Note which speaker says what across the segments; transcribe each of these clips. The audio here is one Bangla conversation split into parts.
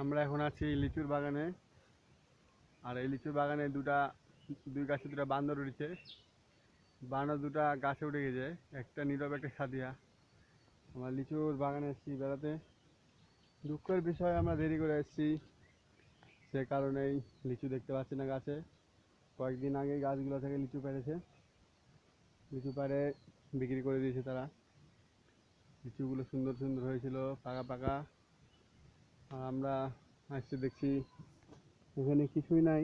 Speaker 1: আমরা এখন আছি লিচুর বাগানে। আর এই লিচুর বাগানে দুই গাছে দুটা বান্দর উঠেছে। বানর দুটা গাছে উঠে গেছে, একটা নীরব একটা সাদিয়া। আমরা লিচুর বাগানে এসেছি বেড়াতে। দুঃখের বিষয় আমরা দেরি করে এসেছি, সে কারণেই লিচু দেখতে পাচ্ছি না গাছে। কয়েকদিন আগে গাছগুলো থেকে লিচু পেড়েছে, লিচু পেড়ে বিক্রি করে দিয়েছে তারা। লিচুগুলো সুন্দর সুন্দর হয়েছিল, পাকা পাকা। আর আমরা আসছে দেখছি এখানে কিছুই নাই,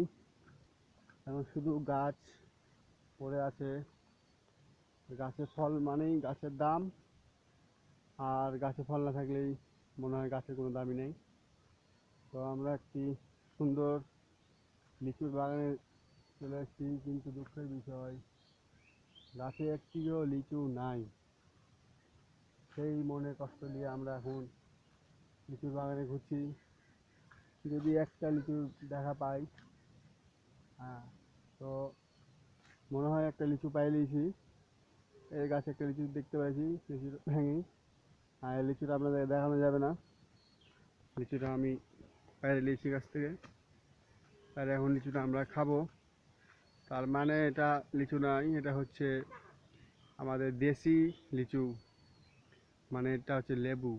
Speaker 1: এখন শুধু গাছ পড়ে আছে। গাছের ফল মানেই গাছের দাম, আর গাছে ফল না থাকলেই মনে হয় গাছের কোনো দামই নেই। তো আমরা একটি সুন্দর লিচুর বাগানে চলে এসেছি, কিন্তু দুঃখের বিষয় গাছে একটিও লিচু নাই। সেই মনে কষ্ট নিয়ে আমরা এখন লিচুর বাগানে ঘুরছি। যদি একটা লিচু দেখা পাই, হ্যাঁ, তো মনে হয় একটা লিচু পাই লিয়েছি। এই গাছে একটা লিচু দেখতে পাইছি, লিচুর ভেঙে। আর এই লিচুটা আপনাদের দেখানো যাবে না। লিচুটা আমি বাইরে লিচু গাছ থেকে, আর এখন লিচুটা আমরা খাবো। তার মানে এটা লিচু নয়, এটা হচ্ছে আমাদের দেশি লিচু, মানে এটা হচ্ছে লেবু।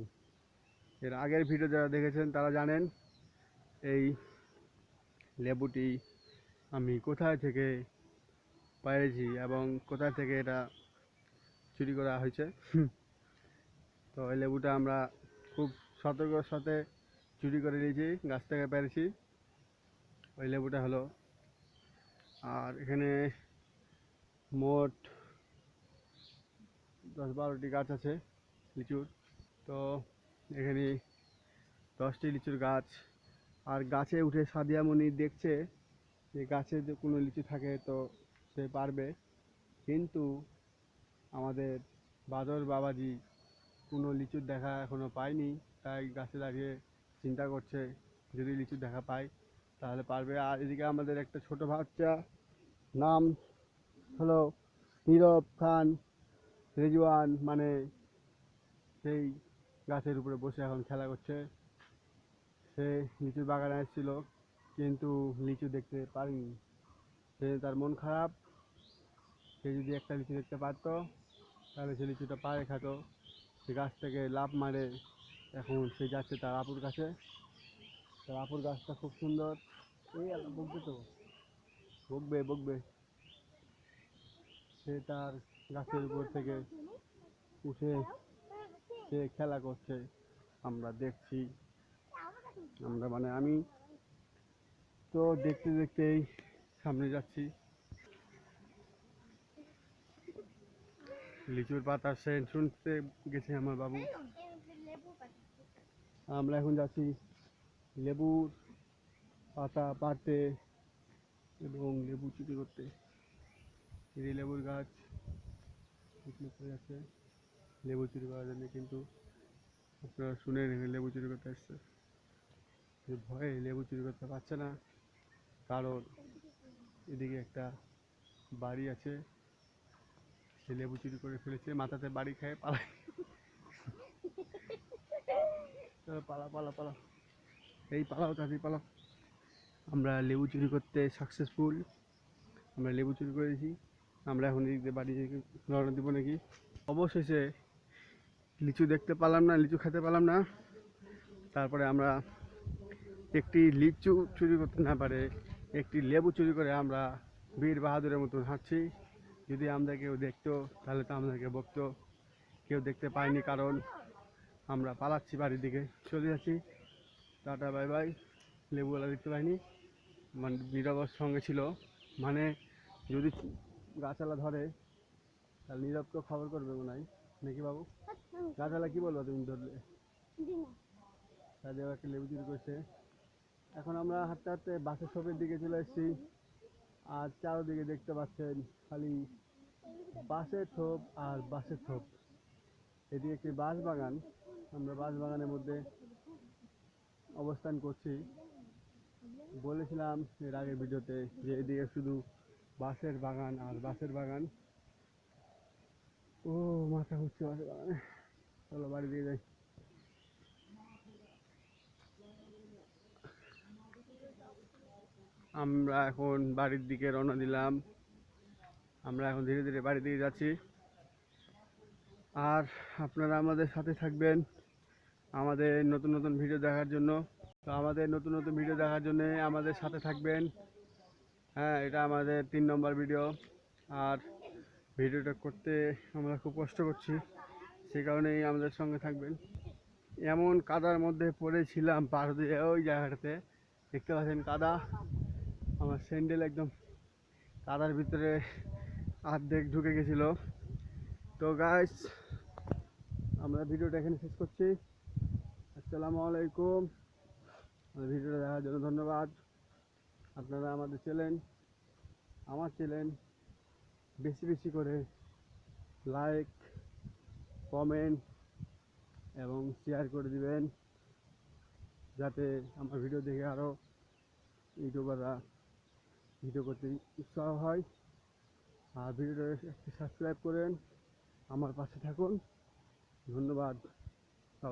Speaker 1: এর আগের ভিডিও যারা দেখেছেন তারা জানেন এই লেবুটি আমি কোথায় থেকে পেয়েছি এবং কোথায় থেকে এটা চুরি করা হয়েছে। তো এই লেবুটা আমরা খুব সতর্কর সাথে চুরি করে নিয়েছি, গাছ থেকে পেরেছি ওই লেবুটা হলো। আর এখানে মোট 10-12টি গাছ আছে লিচুর। তো এখানে 10টি লিচুর গাছ। আর গাছে উঠে সাদিয়া মনি দেখছে যে গাছে যে কোনো লিচু থাকে তো সে পারবে, কিন্তু আমাদের বাদর বাবাজি কোনো লিচুর দেখা এখনো পায়নি। তাই গাছে দাঁড়িয়ে চিন্তা করছে যদি লিচু দেখা পায় তাহলে পারবে। আর এদিকে আমাদের একটা ছোট বাচ্চা, নাম হলো নীরব খান রেজওয়ান, মানে সেই গাছের উপরে বসে এখন খেলা করছে। সে লিচুর বাগানে এসেছিল কিন্তু লিচু দেখতে পারেনি, সে তার মন খারাপ। সে যদি একটা লিচু দেখতে পারতো তাহলে সে লিচুটা পায়ে খেত। সে গাছ থেকে লাফ মারে এখন সে যাচ্ছে তার আপুর কাছে। তার আপুর গাছটা খুব সুন্দর। এই আল্লাহ, বকবে তো, বকবে বকবে। সে তার গাছের উপর থেকে উঠে সে খেলা করছে, আমরা দেখছি। আমরা মানে আমি তো দেখতে দেখতেই সামনে যাচ্ছি। লিচুর পাতার সেন্ট শুনতে গেছে আমার বাবু। আমরা এখন যাচ্ছি লেবুর পাতা পাড়তে এবং লেবু চুরি করতে। এই লেবুর গাছ পড়ে যাচ্ছে লেবু চুরি করার জন্য, কিন্তু আপনারা শুনে নেবেন লেবু চুরি করতে আসছে। ভয়ে লেবু চুরি করতে পারছে না, কারণ এদিকে একটা বাড়ি আছে, সে লেবু চুরি করে ফেলেছে, মাথাতে বাড়ি খেয়ে পালায়। পালা পালা পালা, এই পালাও তাড়াতাড়ি পালাও। আমরা লেবু চুরি করতে সাকসেসফুল, আমরা লেবু চুরি করেছি। আমরা এখন এদিক দিয়ে বাড়ি রওনা দিব নাকি। অবশেষে লিচু দেখতে পেলাম না, লিচু খেতে পেলাম না। তারপরে আমরা একটি লিচু চুরি করতে না পারে একটি লেবু চুরি করে আমরা বীর বাহাদুরের মতন হাঁটছি। যদি আমরা কেউ দেখতো তাহলে তো আমাদেরকে বকতো। কেউ দেখতে পায়নি কারণ আমরা পালাচ্ছি, বাড়ির দিকে চলে যাচ্ছি। Tata bye bye. লেবুওয়ালা দেখতে পাইনি, মানে নীরবের সঙ্গে ছিল, মানে যদি গাছালা ধরে তাহলে নীরবকেও খবর করবে মনে হয় নাকি বাবু? গাছালা কি বলবো তুমি ধরলে? তাদের একটা লেবু চুরি করছে। এখন আমরা হাঁটতে হাঁটতে বাসের শপের দিকে চলে এসেছি। আর চারদিকে দেখতে পাচ্ছেন খালি বাঁশের থোপ আর বাঁশের থোপ। এটি একটি বাঁশ বাগান, আমরা বাঁশ বাগানের মধ্যে অবস্থান করছি। বলেছিলাম এর আগের ভিডিওতে যে এদিকে শুধু বাঁশের বাগান আর বাঁশের বাগান। ও মাথা ঘুরছে বাঁশের বাগানে, চলো বাড়ি দিয়ে যাই। আমরা এখন বাড়ির দিকে রওনা দিলাম। আমরা এখন ধীরে ধীরে বাড়ির দিকে যাচ্ছি। আর আপনারা আমাদের সাথে থাকবেন আমাদের নতুন নতুন ভিডিও দেখার জন্য। তো আমাদের নতুন নতুন ভিডিও দেখার জন্য আমাদের সাথে থাকবেন। হ্যাঁ, এটা আমাদের 3 নম্বর ভিডিও। আর ভিডিওটা করতে আমরা খুব কষ্ট করছি, সে কারণেই আমাদের সঙ্গে থাকবেন। এমন কাদার মধ্যে পড়েছিলাম পার দিয়ে, ওই জায়গাটাতে দেখতে পাচ্ছেন কাদা। আমার স্যান্ডেল একদম কাদার ভিতরে অর্ধেক ঢুকে গেছিলো। তো গাইস, আমরা ভিডিওটা এখানে শেষ করছি। আসসালামু আলাইকুম। ভিডিওটা দেখার জন্য ধন্যবাদ। আপনারা আমাদের আমার চ্যানেল বেশি বেশি করে লাইক, কমেন্ট এবং শেয়ার করে দিবেন, যাতে আমার ভিডিও দেখে আরও ইউটিউবাররা ভিডিও করতে উৎসাহ হয়। আর ভিডিওটা একটু সাবস্ক্রাইব করেন, আমার পাশে থাকুন। ধন্যবাদ।